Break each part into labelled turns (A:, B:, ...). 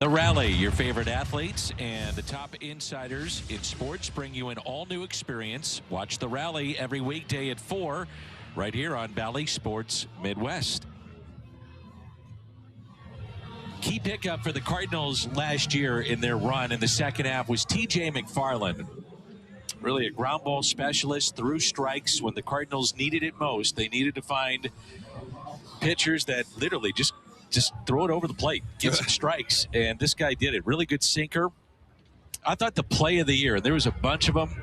A: The Rally, your favorite athletes and the top insiders in sports bring you an all-new experience. Watch The Rally every weekday at 4 right here on Bally Sports Midwest. Key pickup for the Cardinals last year in their run in the second half was TJ McFarland. Really a ground ball specialist, threw strikes when the Cardinals needed it most. They needed to find pitchers that literally just throw it over the plate, get some strikes, and this guy did it. Really good sinker. I thought the play of the year, there was a bunch of them,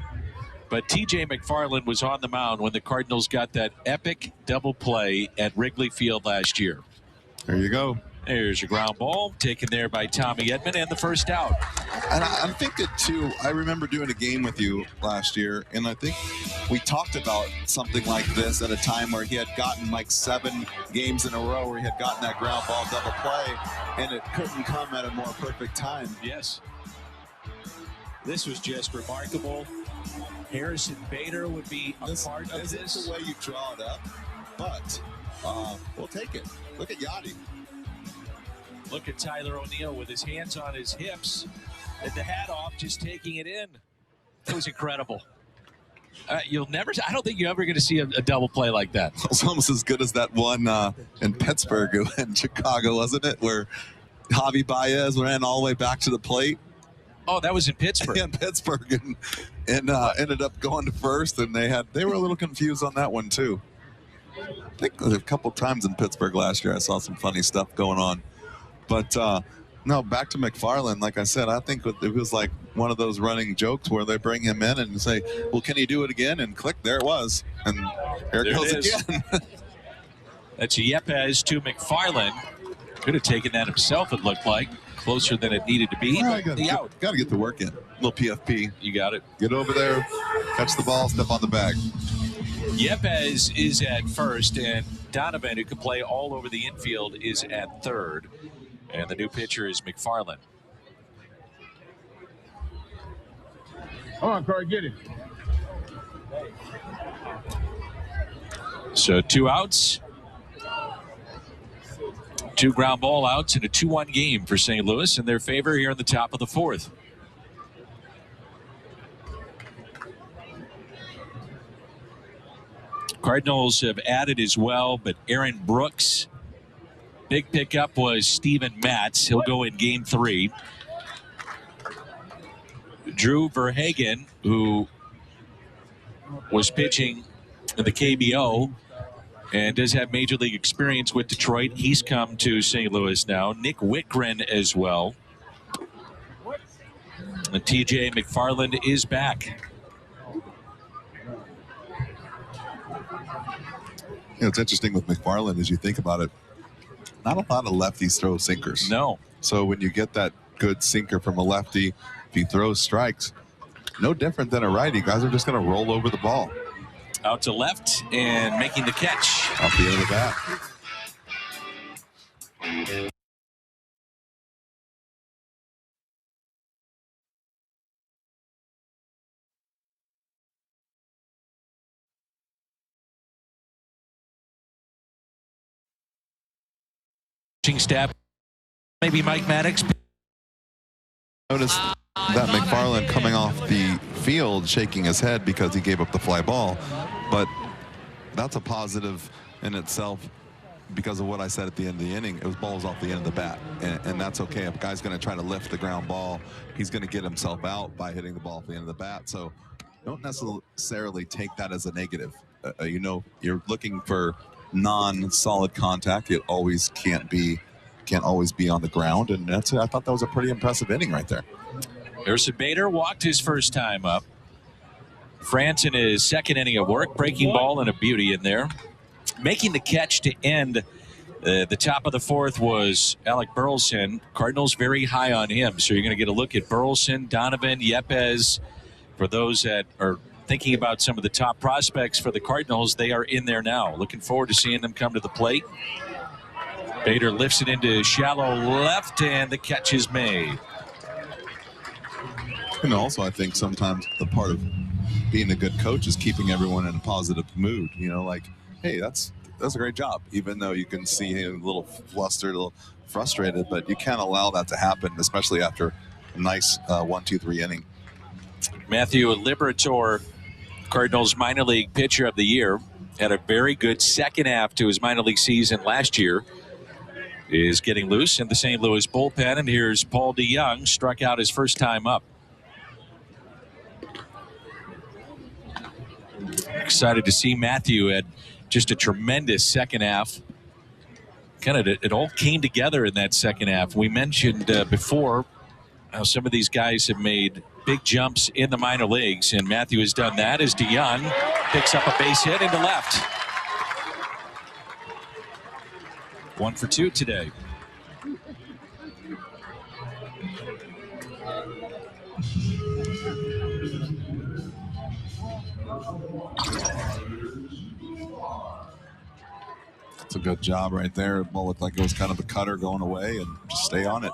A: but TJ McFarland was on the mound when the Cardinals got that epic double play at Wrigley Field last year.
B: There you go.
A: There's your ground ball taken there by Tommy Edman and the first out.
B: And I'm thinking, too, I remember doing a game with you last year, and I think we talked about something like this at a time where he had gotten like 7 games in a row where he had gotten that ground ball double play, and it couldn't come at a more perfect time.
A: Yes. This was just remarkable. Harrison Bader would be a part of this.
B: This is the way you draw it up, but we'll take it. Look at Yachty.
A: Look at Tyler O'Neill with his hands on his hips and the hat off, just taking it in. It was incredible. You'll never, I don't think you're ever going to see a double play like that.
B: It's almost as good as that one in Pittsburgh in Chicago, wasn't it? Where Javi Baez ran all the way back to the plate.
A: Oh, that was in Pittsburgh.
B: Yeah, in Pittsburgh, and ended up going to first, and they were a little confused on that one too. I think a couple times in Pittsburgh last year I saw some funny stuff going on. But, no, back to McFarland. Like I said, I think it was like one of those running jokes where they bring him in and say, well, can he do it again? And click, there it was. And there it goes again.
A: That's Yepez to McFarland. Could have taken that himself, it looked like. Closer than it needed to be.
B: Well,
A: out.
B: Got to get the work in. A little PFP.
A: You got it.
B: Get over there, catch the ball, step on the bag.
A: Yepez is at first, and Donovan, who can play all over the infield, is at third. And the new pitcher is McFarland.
C: Come on, Corey, get it.
A: So 2 outs. 2 ground ball outs in a 2-1 game for St. Louis in their favor here in the top of the 4th. Cardinals have added as well, but Aaron Brooks, big pickup was Steven Matz. He'll go in game 3. Drew Verhagen, who was pitching in the KBO and does have major league experience with Detroit. He's come to St. Louis now. Nick Wittgren as well. And TJ McFarland is back.
B: You know, it's interesting with McFarland as you think about it. Not a lot of lefties throw sinkers.
A: No.
B: So when you get that good sinker from a lefty, if he throws strikes, no different than a righty. Guys are just going to roll over the ball.
A: Out to left and making the catch.
B: Off the end of the bat.
A: Staff, maybe Mike Maddox.
B: Notice that McFarland coming off the field shaking his head because he gave up the fly ball, but that's a positive in itself because of what I said at the end of the inning. It was balls off the end of the bat, and that's okay. If a guy's going to try to lift the ground ball, he's going to get himself out by hitting the ball off the end of the bat. So don't necessarily take that as a negative. You know, you're looking for non-solid contact. It always can't always be on the ground, and I thought that was a pretty impressive inning right there.
A: Harrison Bader walked his first time up. France in his second inning of work, breaking ball and a beauty in there. Making the catch to end the top of the 4th was Alec Burleson. Cardinals very high on him, so you're going to get a look at Burleson, Donovan, Yepez. For those that are thinking about some of the top prospects for the Cardinals, they are in there now. Looking forward to seeing them come to the plate. Bader lifts it into shallow left, and the catch is made.
B: And also, I think sometimes the part of being a good coach is keeping everyone in a positive mood. You know, like, hey, that's a great job. Even though you can see him a little flustered, a little frustrated, but you can't allow that to happen, especially after a nice 1-2-3 inning.
A: Matthew Liberatore, Cardinals minor league pitcher of the year, had a very good second half to his minor league season last year. Is getting loose in the St. Louis bullpen, and here's Paul DeYoung, struck out his first time up. Excited to see Matthew had just a tremendous second half. Kind of it all came together in that second half. We mentioned before how some of these guys have made big jumps in the minor leagues, and Matthew has done that as DeYoung picks up a base hit into left. 1 for 2 today.
B: That's a good job right there. The ball looked like it was kind of a cutter going away, and just stay on it.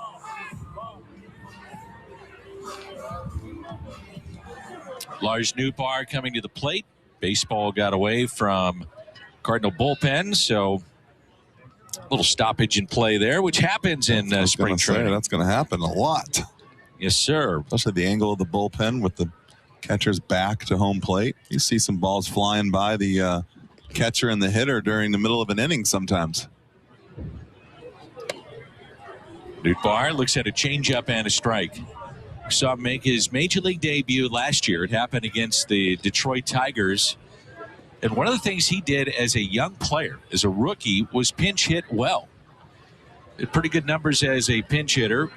A: Lars Nootbaar coming to the plate. Baseball got away from Cardinal bullpen, so a little stoppage in play there, which happens in spring training.
B: That's going to happen a lot.
A: Yes, sir.
B: Especially the angle of the bullpen with the catcher's back to home plate. You see some balls flying by the catcher and the hitter during the middle of an inning sometimes.
A: Nootbaar looks at a changeup and a strike. Saw him make his major league debut last year. It happened against the Detroit Tigers. And one of the things he did as a young player, as a rookie, was pinch hit well. Had pretty good numbers as a pinch hitter.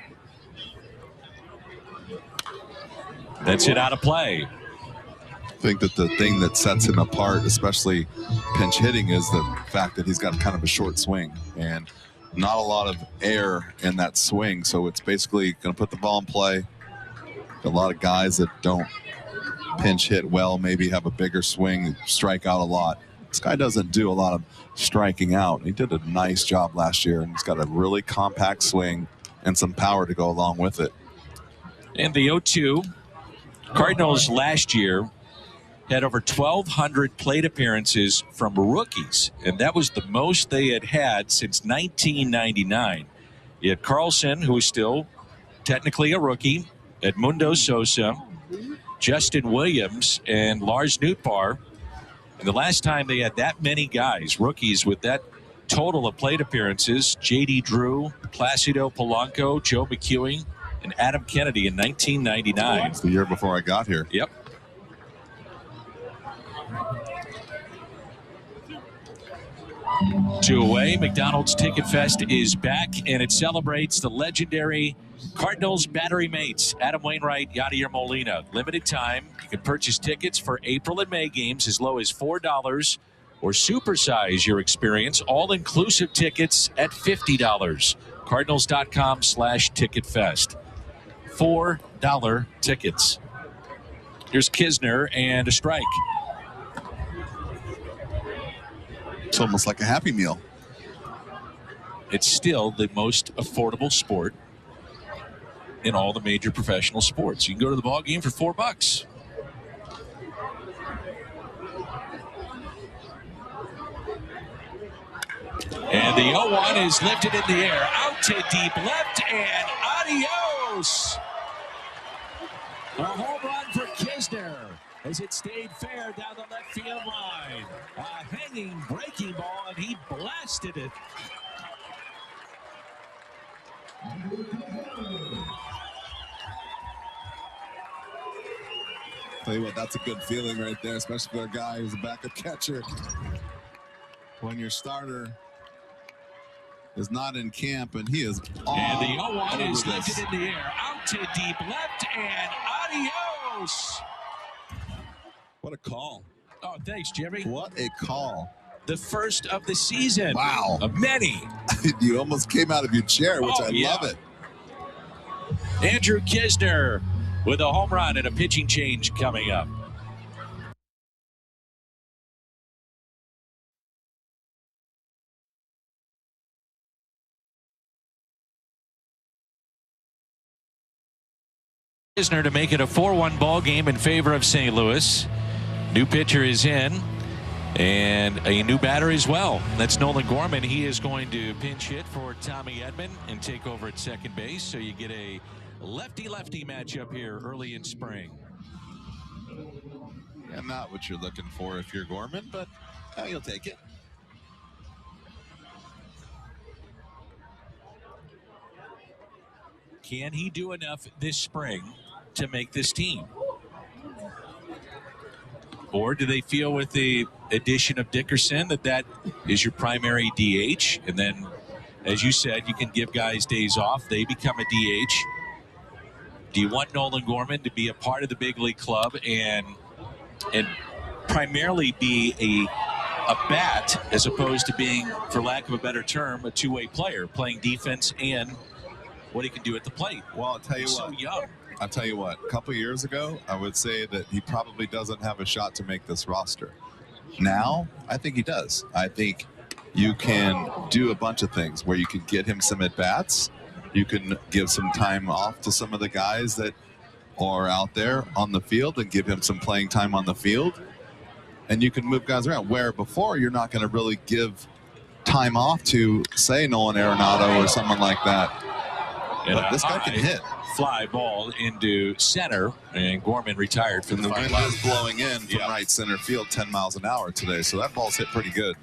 A: That's it out of play.
B: I think that the thing that sets him apart, especially pinch hitting, is the fact that he's got kind of a short swing and not a lot of air in that swing. So it's basically going to put the ball in play. A lot of guys that don't pinch hit well maybe have a bigger swing, strike out a lot. This guy doesn't do a lot of striking out. He did a nice job last year, and he's got a really compact swing and some power to go along with it.
A: And the 0-2, Cardinals last year had over 1,200 plate appearances from rookies, and that was the most they had had since 1999. You had Carlson, who is still technically a rookie, Edmundo Sosa, Justin Williams, and Lars Nootbaar. And the last time they had that many guys, rookies, with that total of plate appearances, J.D. Drew, Placido Polanco, Joe McEwing, and Adam Kennedy in 1999.
B: It's the year before I got here.
A: Yep. Two away. McDonald's Ticket Fest is back, and it celebrates the legendary Cardinals Battery Mates, Adam Wainwright, Yadier Molina. Limited time. You can purchase tickets for April and May games as low as $4 or supersize your experience. All-inclusive tickets at $50. Cardinals.com/ticketfest. $4 tickets. Here's Kisner and a strike.
B: It's almost like a Happy Meal.
A: It's still the most affordable sport in all the major professional sports. You can go to the ball game for $4. And the 0-1 is lifted in the air, out to deep left, and adios! A home run for Kisner as it stayed fair down the left field line. A hanging breaking ball, and he blasted it.
B: Tell you what, that's a good feeling right there, especially for a guy who's a backup catcher. When your starter is not in camp and he is all
A: and the 0-1 is
B: over
A: lifted
B: this.
A: in the air, out to deep left, and adios!
B: What a call.
A: Oh, thanks, Jimmy.
B: What a call.
A: The first of the season.
B: Wow.
A: Of many.
B: You almost came out of your chair, which I
A: yeah.
B: love it.
A: Andrew Kisner with a home run and a pitching change coming up. Kisner to make it a 4-1 ball game in favor of St. Louis. New pitcher is in. And a new batter as well. That's Nolan Gorman. He is going to pinch hit for Tommy Edman and take over at second base. So you get a lefty-lefty matchup here early in spring.
B: Yeah, not what you're looking for if you're Gorman, but you'll take it.
A: Can he do enough this spring to make this team? Or do they feel with the addition of Dickerson that is your primary DH? And then, as you said, you can give guys days off. They become a DH. Do you want Nolan Gorman to be a part of the big league club and primarily be a bat as opposed to being, for lack of a better term, a two-way player, playing defense and what he can do at the plate?
B: Well, I'll tell you
A: He's
B: what.
A: so young.
B: I'll tell you what, a couple years ago, I would say that he probably doesn't have a shot to make this roster. Now, I think he does. I think you can do a bunch of things where you can get him some at-bats. You can give some time off to some of the guys that are out there on the field and give him some playing time on the field. And you can move guys around, where before you're not going to really give time off to, say, Nolan Arenado or someone like that.
A: And
B: But this guy can hit.
A: Fly ball into center, and Gorman retired for
B: And
A: the
B: the wind
A: final.
B: is blowing in from
A: Yeah.
B: right center field 10 miles an hour today, so that ball's hit pretty good.